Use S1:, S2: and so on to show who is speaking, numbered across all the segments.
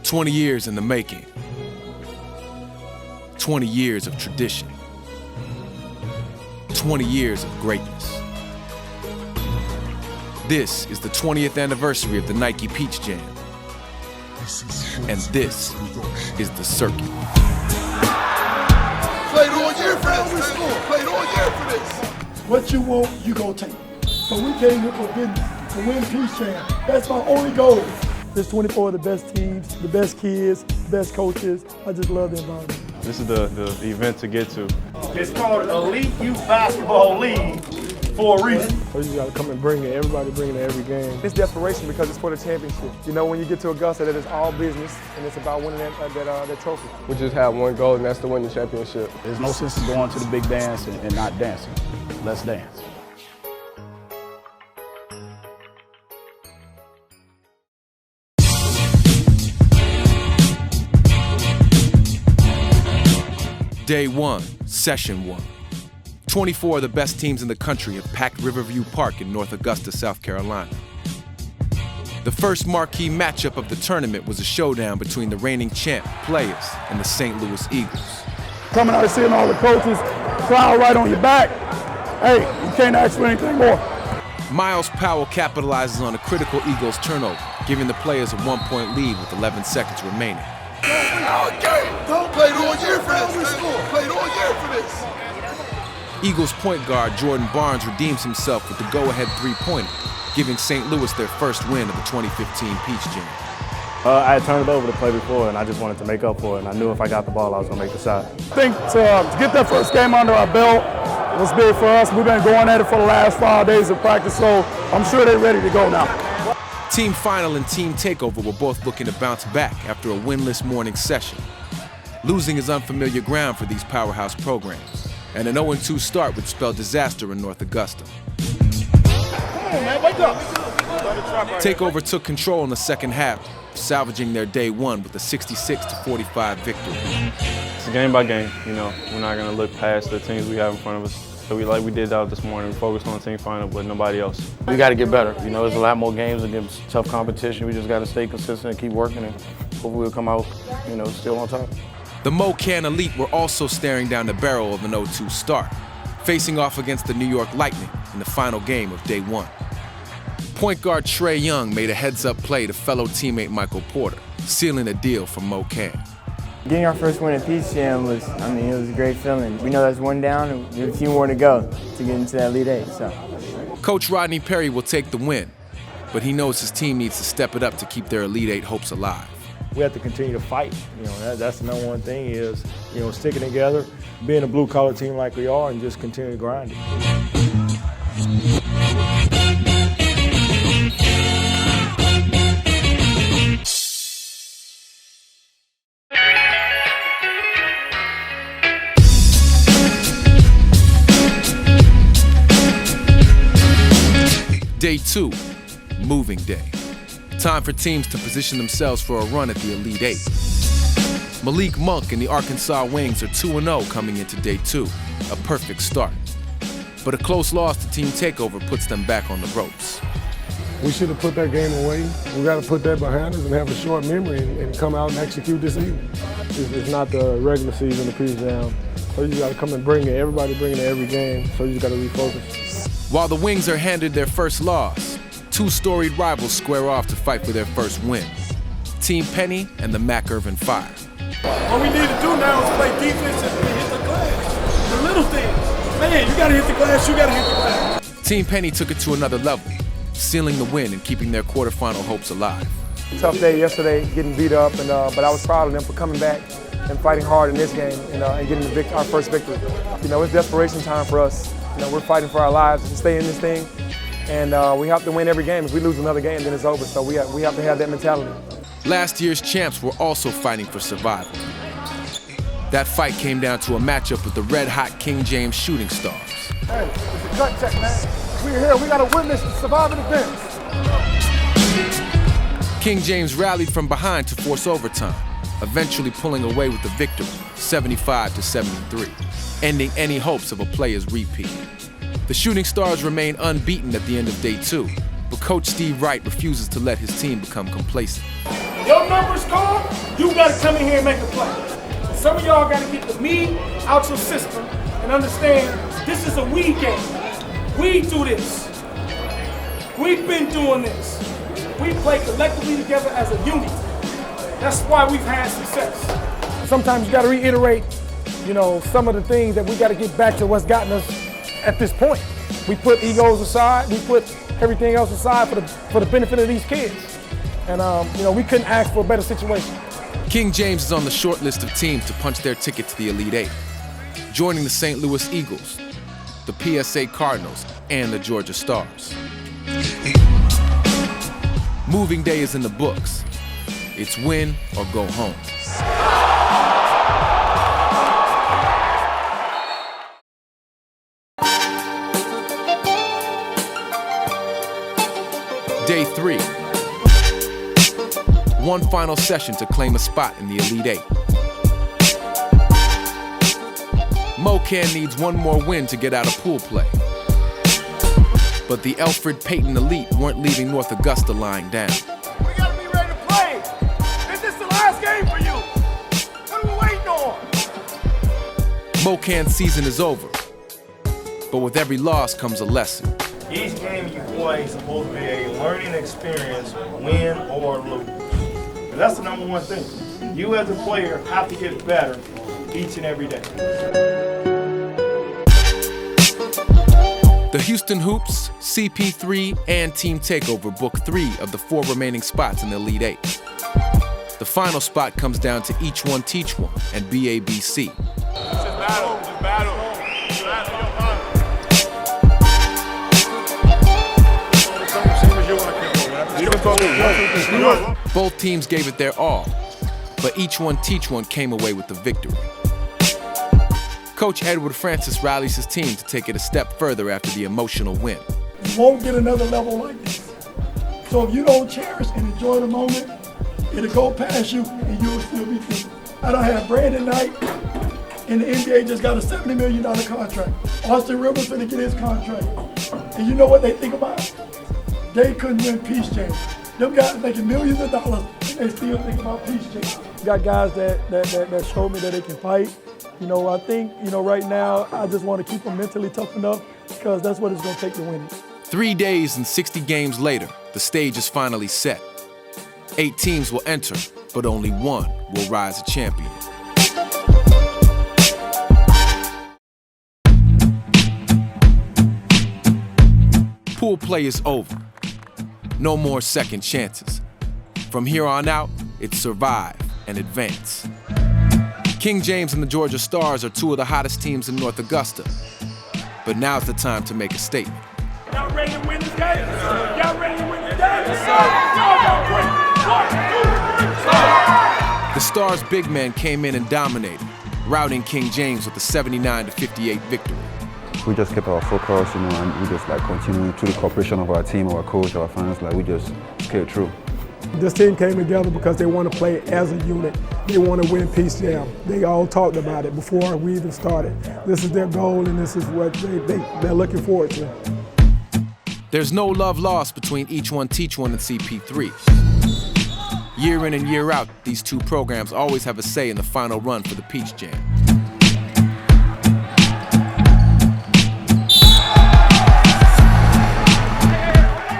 S1: 20 years in the making. 20 years of tradition. 20 years of greatness. This is the 20th anniversary of the Nike Peach Jam. And this is the circuit.
S2: Played all year for this. Played all year for this.
S3: What you want, you gonna take. So we came here for business, to win Peach Jam. That's my only goal. There's 24 of the best teams, the best kids, the best coaches. I just love the environment.
S4: This is the event to get to.
S5: It's called Elite Youth Basketball League for a reason.
S3: So you gotta come and bring it. Everybody bring it every game.
S6: It's desperation because it's for the championship. You know, when you get to Augusta, that is all business, and it's about winning that trophy. We just have one goal, and that's to win the championship.
S5: There's no sense in going to the big dance and not dancing. Let's dance.
S1: Day 1, Session 1. 24 of the best teams in the country have packed Riverview Park in North Augusta, South Carolina. The first marquee matchup of the tournament was a showdown between the reigning champ players and the St. Louis Eagles.
S3: Coming out and seeing all the coaches, crowd right on your back. Hey, you can't ask for anything more.
S1: Miles Powell capitalizes on a critical Eagles turnover, giving the players a 1-point lead with 11 seconds remaining.
S2: Played all year for this. Played all year for this.
S1: Eagles point guard Jordan Barnes redeems himself with the go-ahead three-pointer, giving St. Louis their first win of the 2015 Peach Jam.
S4: I had turned it over to play before, and I just wanted to make up for it, and I knew if I got the ball, I was going to make the shot.
S3: I think to get that first game under our belt was big for us. We've been going at it for the last 5 days of practice, so I'm sure they're ready to go now.
S1: Team Final and Team Takeover were both looking to bounce back after a winless morning session. Losing is unfamiliar ground for these powerhouse programs, and an 0-2 start would spell disaster in North Augusta.
S3: Come on, man, wake up.
S1: Takeover took control in the second half, salvaging their day 1 with a 66-45 victory.
S4: It's a game by game, you know. We're not going to look past the teams we have in front of us. So like we did out this morning, we focused on Team Final, but nobody else.
S7: We got to get better. You know, there's a lot more games against tough competition. We just got to stay consistent and keep working, and hopefully we'll come out, you know, still on top.
S1: The Mocan Elite were also staring down the barrel of an 0-2 start, facing off against the New York Lightning in the final game of day 1. Point guard Trae Young made a heads-up play to fellow teammate Michael Porter, sealing a deal for Mocan.
S8: Getting our first win at Peach Jam was, it was a great feeling. We know that's one down, and we have a few more to go to get into that Elite 8. So.
S1: Coach Rodney Perry will take the win, but he knows his team needs to step it up to keep their Elite 8 hopes alive.
S3: We have to continue to fight. You know, that's the number one thing is, you know, sticking together, being a blue-collar team like we are, and just continue to grind it. Day 2, moving day. Time for teams to position themselves for a run at the Elite 8. Malik Monk and the Arkansas Wings are 2-0 coming into day 2, a perfect start. But a close loss to Team Takeover puts them back on the ropes. We should have put that game away. We got to put that behind us and have a short memory and come out and execute this evening. It's not the regular season, the Peach Jam. So you got to come and bring it. Everybody bringing it every game, so you just got to refocus.
S1: While the Wings are handed their first loss, 2 storied rivals square off to fight for their first win. Team Penny and the Mac Irvin Fire.
S3: What we need to do now is play defense and hit the glass. The little things. Man, you got to hit the glass, you got to hit the glass.
S1: Team Penny took it to another level, sealing the win and keeping their quarterfinal hopes alive.
S6: Tough day yesterday, getting beat up, but I was proud of them for coming back and fighting hard in this game and getting our first victory. You know, it's desperation time for us. You know, we're fighting for our lives to stay in this thing, and we have to win every game. If we lose another game, then it's over. So we have to have that mentality.
S1: Last year's champs were also fighting for survival. That fight came down to a matchup with the red-hot King James Shooting Stars.
S3: Hey, it's a gut check, man. We're here. We got to win this to survive in advance.
S1: King James rallied from behind to force overtime, eventually pulling away with the victory, 75-73, ending any hopes of a player's repeat. The Shooting Stars remain unbeaten at the end of day 2, but Coach Steve Wright refuses to let his team become complacent.
S5: Your numbers call, you got to come in here and make a play. Some of y'all got to get the me out your system and understand this is a we game. We do this. We've been doing this. We play collectively together as a unit. That's why we've had success. Sometimes you got to reiterate, some of the things that we got to get back to what's gotten us at this point. We put egos aside. We put everything else aside for the benefit of these kids. And, we couldn't ask for a better situation.
S3: King James is on the short list of teams to punch their ticket to the Elite Eight, joining the St. Louis Eagles, the PSA Cardinals, and the Georgia Stars. Moving day is in the books. It's win or go home. Day 3. One final session to claim a spot in the Elite Eight. Mocan needs one more win to get out of pool play. But the Alfred Payton Elite weren't leaving North Augusta lying down.
S2: We gotta be ready to play. Is this the last game for you? What are we waiting on?
S3: Mocan's season is over. But with every loss comes a lesson.
S5: Each game you play is supposed to be a learning experience, win or lose. That's the number one thing. You as a player have to get better each and every day.
S3: The Houston Hoops, CP3, and Team TAKEOVER book 3 of the 4 remaining spots in the Elite Eight. The final spot comes down to Each One Teach One and BABC.
S2: Just battle, just battle.
S3: Both teams gave it their all, but Each One Teach One came away with the victory. Coach Edward Francis rallies his team to take it a step further after the emotional win.
S9: You won't get another level like this. So if you don't cherish and enjoy the moment, it'll go past you and you'll still be thinking. I don't have Brandon Knight, and the NBA just got a $70 million contract. Austin Rivers finna get his contract. And you know what they think about? They couldn't win Peace Jam. Them guys making millions of dollars, and they still think about Peace Jam. Got guys that showed me that they can fight. I think, right now, I just want to keep them mentally tough enough because that's what it's going to take to win it.
S3: 3 days and 60 games later, the stage is finally set. 8 teams will enter, but only one will rise a champion. Pool play is over. No more second chances. From here on out, it's survive and advance. King James and the Georgia Stars are 2 of the hottest teams in North Augusta. But now's the time to make a statement.
S5: Y'all ready to win this game? Y'all ready to win this game? Yes,
S3: The Stars' big men came in and dominated, routing King James with a 79-58 victory.
S10: We just kept our focus, and we just continued through the cooperation of our team, our coach, our fans, we just scaled through.
S6: This team came together because they want to play as a unit. They want to win Peace Jam. They all talked about it before we even started. This is their goal, and this is what they're looking forward to.
S3: There's no love lost between Each One Teach One and CP3. Year in and year out, these 2 programs always have a say in the final run for the Peach Jam.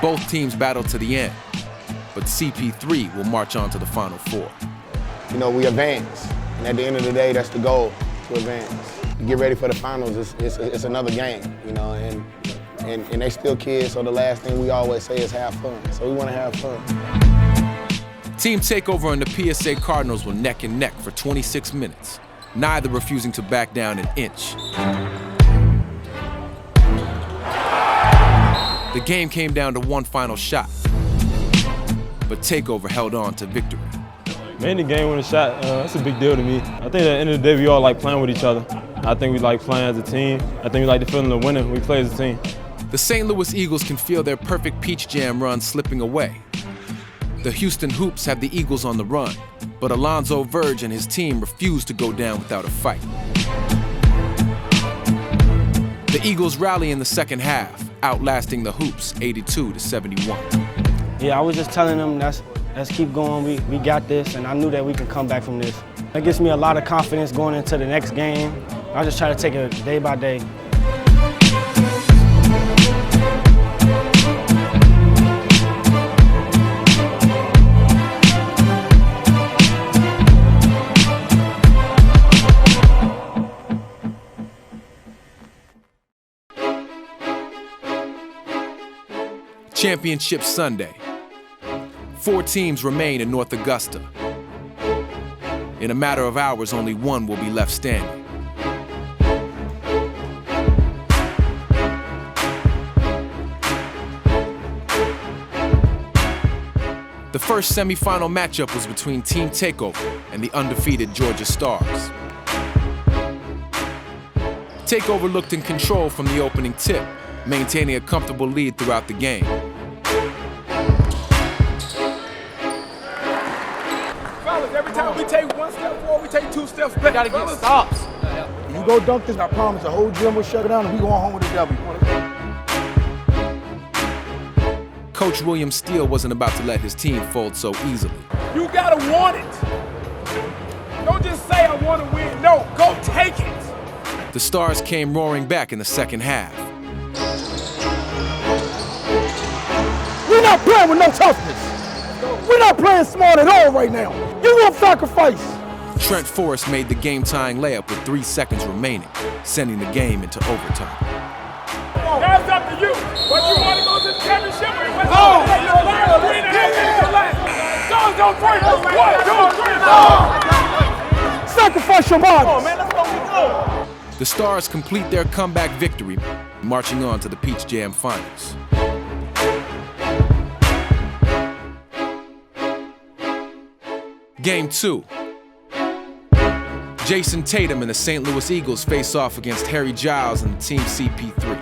S3: Both teams battle to the end, but CP3 will march on to the Final 4.
S11: We advance, and at the end of the day, that's the goal, to advance. To get ready for the finals, it's another game, and they still kids, so the last thing we always say is have fun, so we want to have fun.
S3: Team TAKEOVER and the PSA Cardinals were neck and neck for 26 minutes, neither refusing to back down an inch. The game came down to one final shot, but TAKEOVER held on to victory.
S4: Man, the game winning shot, that's a big deal to me. I think at the end of the day, we all like playing with each other. I think we like playing as a team. I think we like the feeling of winning. We play as a team.
S3: The St. Louis Eagles can feel their perfect Peach Jam run slipping away. The Houston Hoops have the Eagles on the run, but ALONZO VERGE and his team refuse to go down without a fight. The Eagles rally in the second half, outlasting the Hoops 82-71.
S8: Yeah, I was just telling them
S12: let's keep going. We got this, and I knew that we can come back from this. That gives me a lot of confidence going into the next game. I just try to take it day by day.
S3: Championship Sunday. 4 teams remain in North Augusta. In a matter of hours, only one will be left standing. The first semifinal matchup was between Team TAKEOVER and the undefeated Georgia Stars. TAKEOVER looked in control from the opening tip, maintaining a comfortable lead throughout the game.
S2: Fellas, every time we take 1 step forward, we take 2 steps back.
S13: We gotta get stops.
S2: You go dunk this, I promise the whole gym will shut down and we going home with a W.
S3: Coach William STEELE wasn't about to let his team fold so easily.
S2: You gotta want it. Don't just say I want to win. No, go take it.
S3: The Stars came roaring back in the second half.
S2: We're not playing with no toughness. We're not playing smart at all right now. You want sacrifice.
S3: Trent Forrest made the game-tying layup with 3 seconds remaining, sending the game into overtime.
S2: That's up to you. But you want to go to the championship? Sacrifice your body.
S3: The Stars complete their comeback victory, marching on to the Peach Jam Finals. Game 2. Jayson Tatum and the St. Louis Eagles face off against Harry Giles and the Team CP3.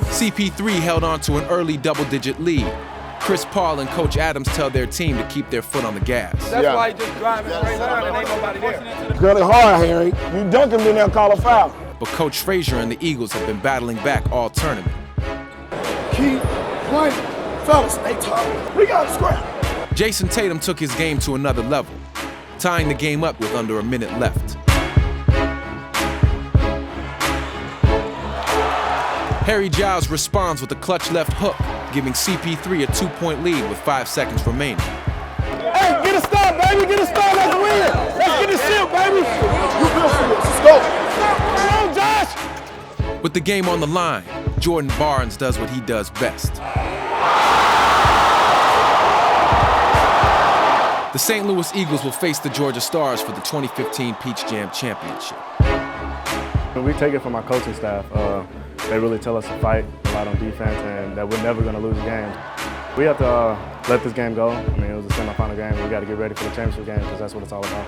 S3: CP3 held on to an early double-digit lead. Chris Paul and Coach Adams tell their team to keep their foot on the gas.
S2: That's why he just driving straight line and ain't nobody there.
S11: Girl, it hard, Harry. You dunk him, then they'll call a foul.
S3: But Coach Frazier and the Eagles have been battling back all tournament.
S2: Keep playing. Fellas, stay tough. We got to scrap.
S3: Jayson Tatum took his game to another level, tying the game up with under a minute left. Harry Giles responds with a clutch left hook, giving CP3 a 2-point lead with 5 seconds remaining.
S2: Hey, get a stop, baby. Get a stop. Let's win. Let's get this shit, baby. You built for this. Let's go. Come on, Josh.
S3: With the game on the line, Jordan Barnes does what he does best. The St. Louis Eagles will face the Georgia Stars for the 2015 Peach Jam Championship.
S14: We take it from our coaching staff. They really tell us to fight a lot on defense and that we're never going to lose a game. We have to let this game go. I mean, it was a semifinal game. We got to get ready for the championship game because that's what it's all about.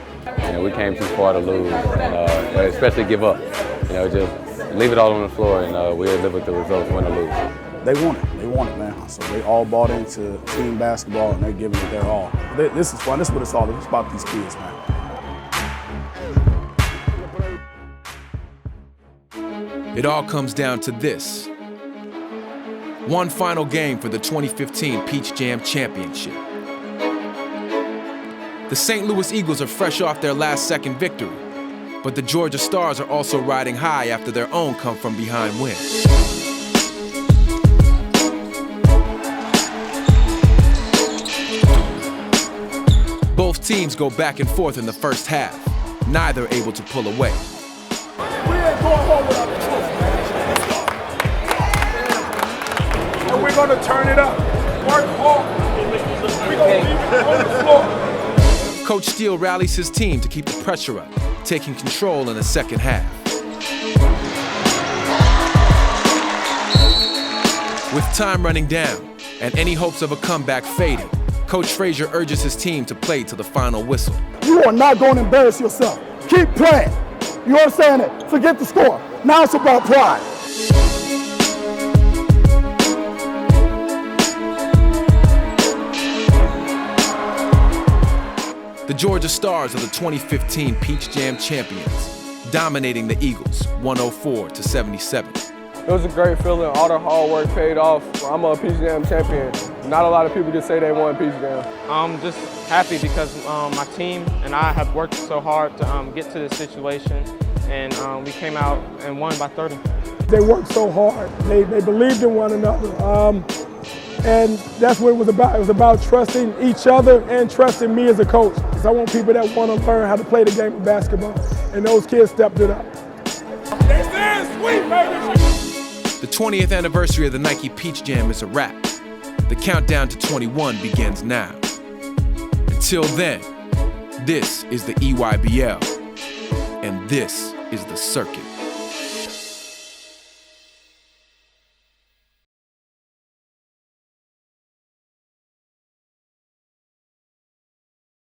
S15: We came too far to lose, and especially give up. Just leave it all on the floor, and we'll live with the results, win or lose.
S16: They want it. They want it, man. So they all bought into team basketball, and they're giving it their all. This is fun. This is what it's all about. It's about these kids, man.
S3: It all comes down to this. One final game for the 2015 Peach Jam Championship. The St. Louis Eagles are fresh off their last-second victory, but the Georgia Stars are also riding high after their own come-from-behind win. Both teams go back and forth in the first half, neither able to pull away.
S2: We ain't going home without the trophy, man. And we're going to turn it up. Work hard. We're going to leave it on the floor.
S3: Coach Steele rallies his team to keep the pressure up, taking control in the second half. With time running down and any hopes of a comeback fading, Coach Frazier urges his team to play to the final whistle.
S2: You are not going to embarrass yourself. Keep playing. You understand it? Forget the score. Now it's about pride.
S3: The Georgia Stars are the 2015 Peach Jam champions, dominating the Eagles 104-77.
S13: It was a great feeling. All the hard work paid off. I'm a Peach Jam champion. Not a lot of people can say they won Peach Jam.
S17: I'm just happy because my team and I have worked so hard to get to this situation, and we came out and won by 30.
S9: They worked so hard. They believed in one another. And that's what it was about. It was about trusting each other and trusting me as a coach. Because I want people that want to learn how to play the game of basketball. And those kids stepped it up.
S3: The 20th anniversary of the Nike Peach Jam is a wrap. The countdown to 21 begins now. Until then, this is the EYBL, and this is the circuit.